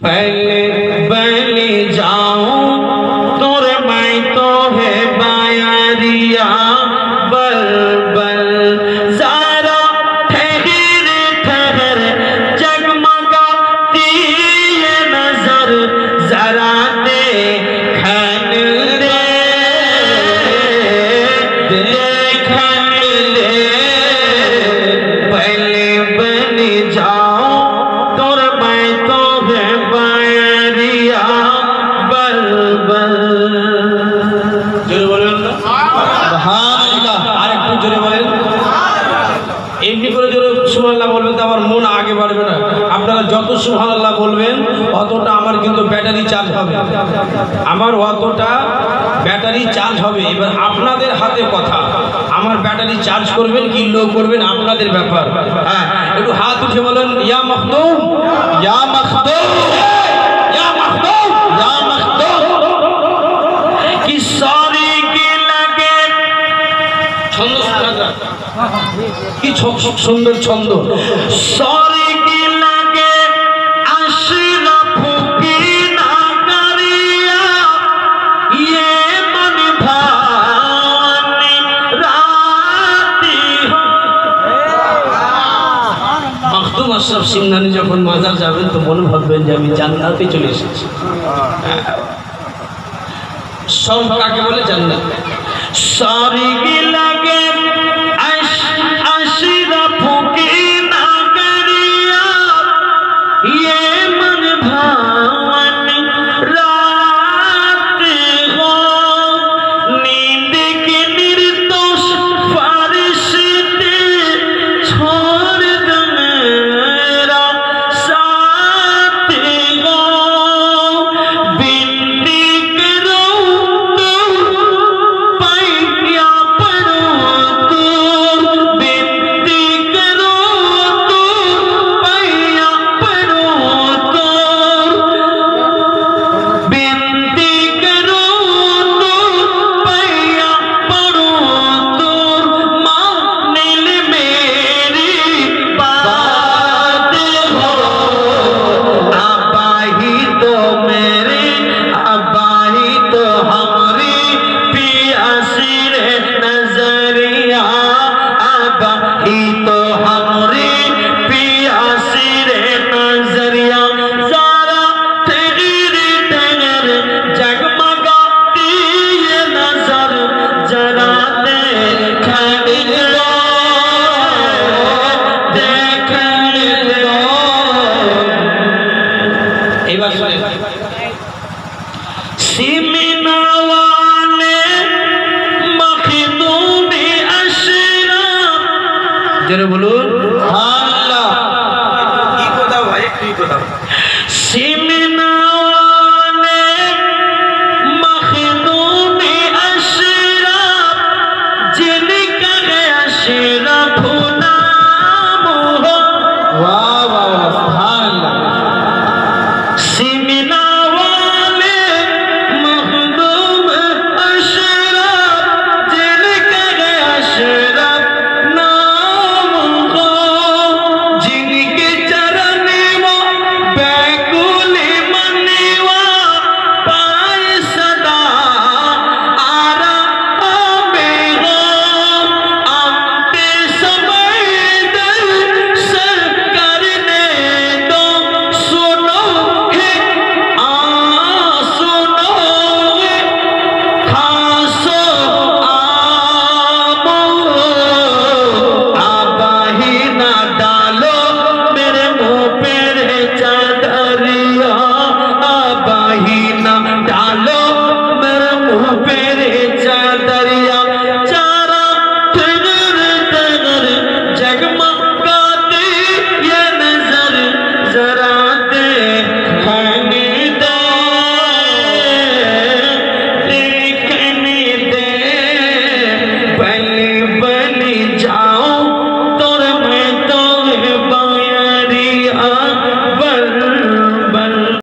पहले बलि जाऊं तोर मैं तो है बायारिया बल बल जरा ठहर ठहर जगमगाती ये नजर जरा देखन ले देखन ले पहले बलि जाऊं तोर मैं तो है बायारिया बल बल जोरे बोलें सुबहानाल्लाह আর একটু জোরে বলেন এমনি করে জোরে সুবহানাল্লাহ বলবেন তো আমার মন আগে বাড়বে না আপনারা যত সুবহানাল্লাহ বলবেন অতটা আমার কিন্তু ব্যাটারি চার্জ হবে আমার অতটা ব্যাটারি চার্জ হবে এবার আপনাদের হাতে কথা আমার ব্যাটারি চার্জ করবেন কি লো করবেন আপনাদের ব্যাপার হ্যাঁ একটু হাত উঠে বলেন ইয়া মখদুম ইয়া মখদুম ইয়া মখদুম ইয়া মখদুম কি সারি কি লাগে ছন্দ শোনা কি সুন্দর ছন্দ সারি কি লাগে আশরাফ কি নাগরিয়া ये मन भावनी राती मखदूम अशरफ सिंघानी যখন মাজার যাবেন তো মনে ভাববেন যে আমি জান্নাতে চলে এসেছি সব কাকে বলে জান্নাত সারি কি লাগে আশরাফ কি নাগরিয়া ये मन भावनी राती हो नींद के निर्दोष फारिश्ते छोड़ दे मेरा साथ हो बिनती करो तो पैया पड़ो तो बिनती करो तो पैया पड़ो तो बिनती करो तो पैया पड़ो तो मान ले मेरी बात हो अब्बा ही तो मेरे अब्बा ही तो हमारी पियासी रे नजरिया अब्बा ही तो हमारी पियासी रे नजरिया जरा ठहर ठहर जगमगाती ये नजर जरा देखन लो देखन लो এবার শুনেন সিমিনা ওয়ালে মখদুমি আশরাফ জোরে বলুন আল্লাহ কি কথা ভাই কি কথা সিমি